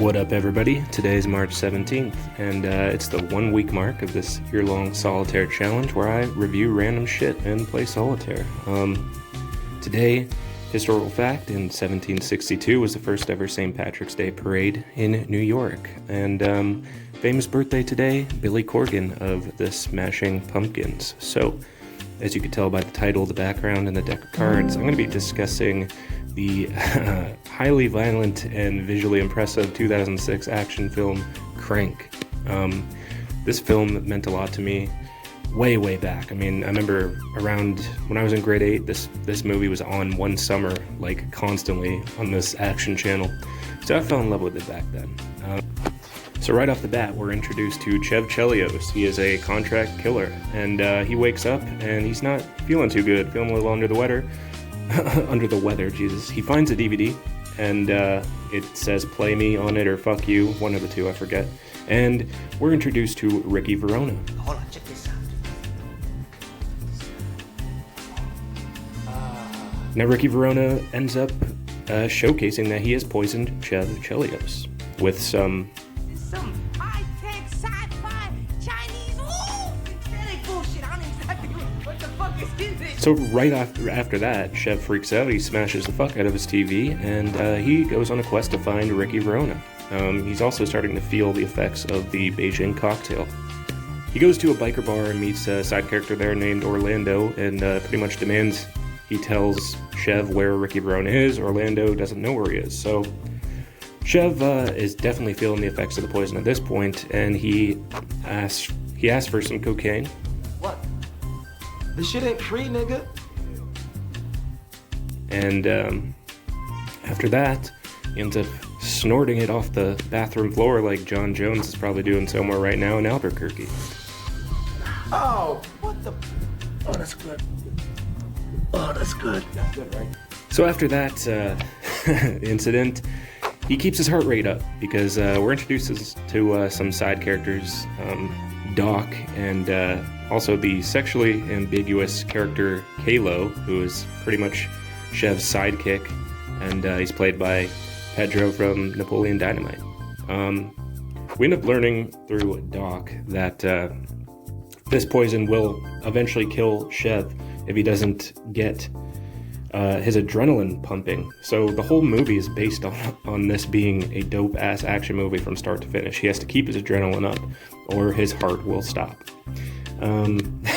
What up, everybody? Today is March 17th, and it's the 1 week mark of this year-long Solitaire challenge where I review random shit and play Solitaire. Today, historical fact, in 1762 was the first ever St. Patrick's Day parade in New York. And famous birthday today, Billy Corgan of the Smashing Pumpkins. So, as you can tell by the title, the background, and the deck of cards, I'm going to be discussing the highly violent and visually impressive 2006 action film Crank. This film meant a lot to me way back. I mean, I remember around when I was in grade 8, this movie was on one summer, like constantly on this action channel. So I fell in love with it back then. So right off the bat, we're introduced to Chev Chelios. He is a contract killer, and he wakes up and he's not feeling too good, feeling a little under the weather. Under the weather, Jesus. He finds a DVD, and it says "Play Me" on it or "Fuck You," one of the two, I forget. And we're introduced to Ricky Verona. Hold on, check this out. Now, Ricky Verona ends up showcasing that he has poisoned Chev Chelios with some high-tech sci-fi Chinese synthetic bullshit. I don't exactly what the fuck is this? So right after that, Chev freaks out, he smashes the fuck out of his TV, and he goes on a quest to find Ricky Verona. He's also starting to feel the effects of the Beijing cocktail. He goes to a biker bar and meets a side character there named Orlando, and pretty much demands he tells Chev where Ricky Verona is. Orlando doesn't know where he is, so Chev is definitely feeling the effects of the poison at this point, and he asks for some cocaine. What? This shit ain't free, nigga. And after that, he ends up snorting it off the bathroom floor like John Jones is probably doing somewhere right now in Albuquerque. Oh, what the? Oh, that's good. Oh, that's good. That's good, right? So after that incident, he keeps his heart rate up because we're introduced to some side characters, Doc, and also the sexually ambiguous character Kalo, who is pretty much Chev's sidekick, and he's played by Pedro from Napoleon Dynamite. We end up learning through Doc that this poison will eventually kill Chev if he doesn't get his adrenaline pumping. So the whole movie is based on this being a dope-ass action movie from start to finish. He has to keep his adrenaline up, or his heart will stop.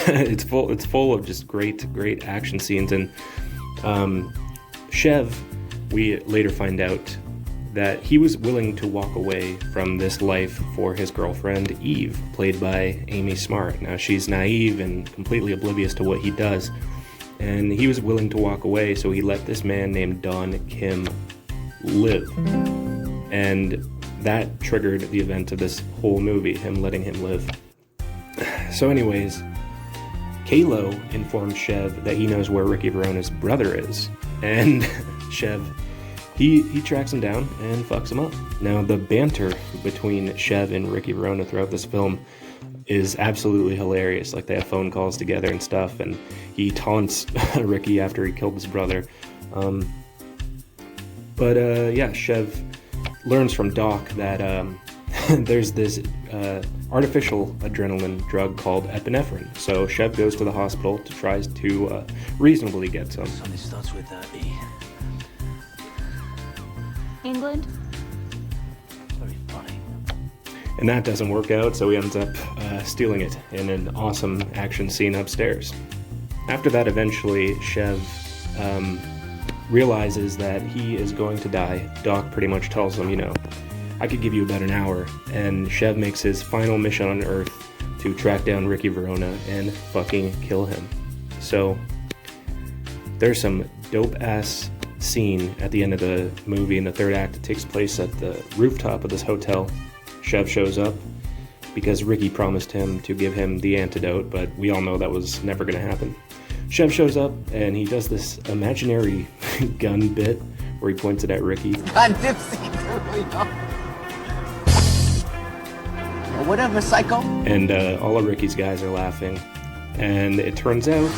It's full of just great action scenes, and Chev, we later find out that he was willing to walk away from this life for his girlfriend Eve, played by Amy Smart. Now, she's naive and completely oblivious to what he does, and he was willing to walk away, so he let this man named Don Kim live. And that triggered the event of this whole movie, him letting him live. So anyways, Kalo informs Chev that he knows where Ricky Verona's brother is, and Chev, he tracks him down and fucks him up. Now, the banter between Chev and Ricky Verona throughout this film is absolutely hilarious. Like, they have phone calls together and stuff, and he taunts Ricky after he killed his brother. Yeah, Chev learns from Doc that there's this artificial adrenaline drug called epinephrine. So Chev goes to the hospital to try to reasonably get some. Something starts with E. England? Very funny. And that doesn't work out, so he ends up stealing it in an awesome action scene upstairs. After that, eventually, Chev realizes that he is going to die. Doc pretty much tells him, I could give you about an hour, and Chev makes his final mission on Earth to track down Ricky Verona and fucking kill him. So, there's some dope-ass scene at the end of the movie in the third act. It takes place at the rooftop of this hotel. Chev shows up because Ricky promised him to give him the antidote, but we all know that was never going to happen. Chev shows up and he does this imaginary gun bit where he points it at Ricky. God, Dipsy, or whatever, psycho. And all of Ricky's guys are laughing. And it turns out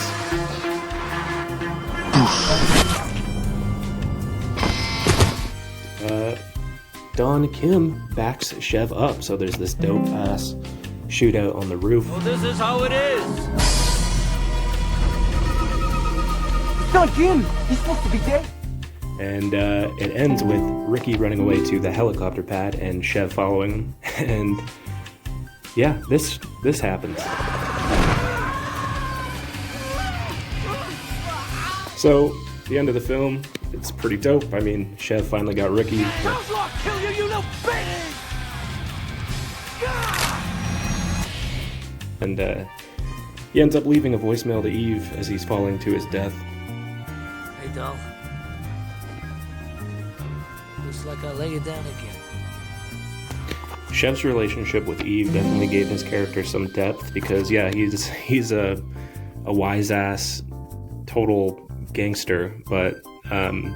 Don Kim backs Chev up, so there's this dope ass shootout on the roof. Well, this is how it is. Don Kim, he's supposed to be dead. And it ends with Ricky running away to the helicopter pad and Chev following him. And yeah, this happens. So the end of the film, it's pretty dope. I mean, Chev finally got Ricky. I'll kill you, you little bitch! And he ends up leaving a voicemail to Eve as he's falling to his death. Hey, doll. Looks like I lay you down again. Chev's relationship with Eve definitely gave his character some depth because, yeah, he's a wise ass, total gangster, but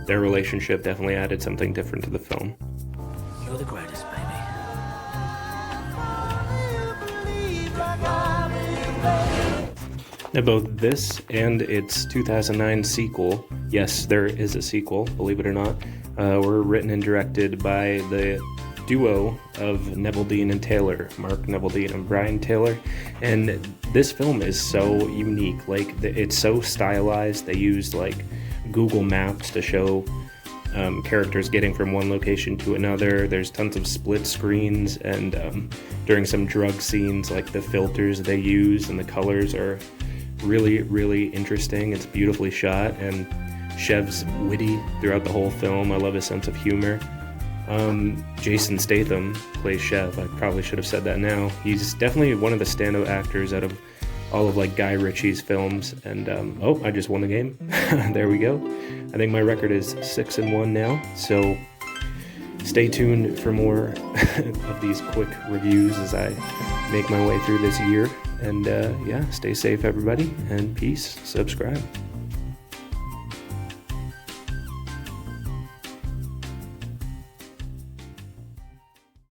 their relationship definitely added something different to the film. You're the greatest, baby. Now, both this and its 2009 sequel, yes, there is a sequel, believe it or not, were written and directed by the duo of Neville Dean and Taylor, Mark Neville Dean and Brian Taylor, and this film is so unique. Like, it's so stylized. They used like Google Maps to show characters getting from one location to another. There's tons of split screens, and during some drug scenes, like the filters they use and the colors are really, really interesting. It's beautifully shot, and Chev's witty throughout the whole film. I love his sense of humor. Jason Statham plays Chev. I probably should have said that now. He's definitely one of the standout actors out of all of like Guy Ritchie's films. And oh, I just won the game. There we go. I think my record is 6-1 now. So stay tuned for more of these quick reviews as I make my way through this year. And yeah, stay safe, everybody, and peace. Subscribe.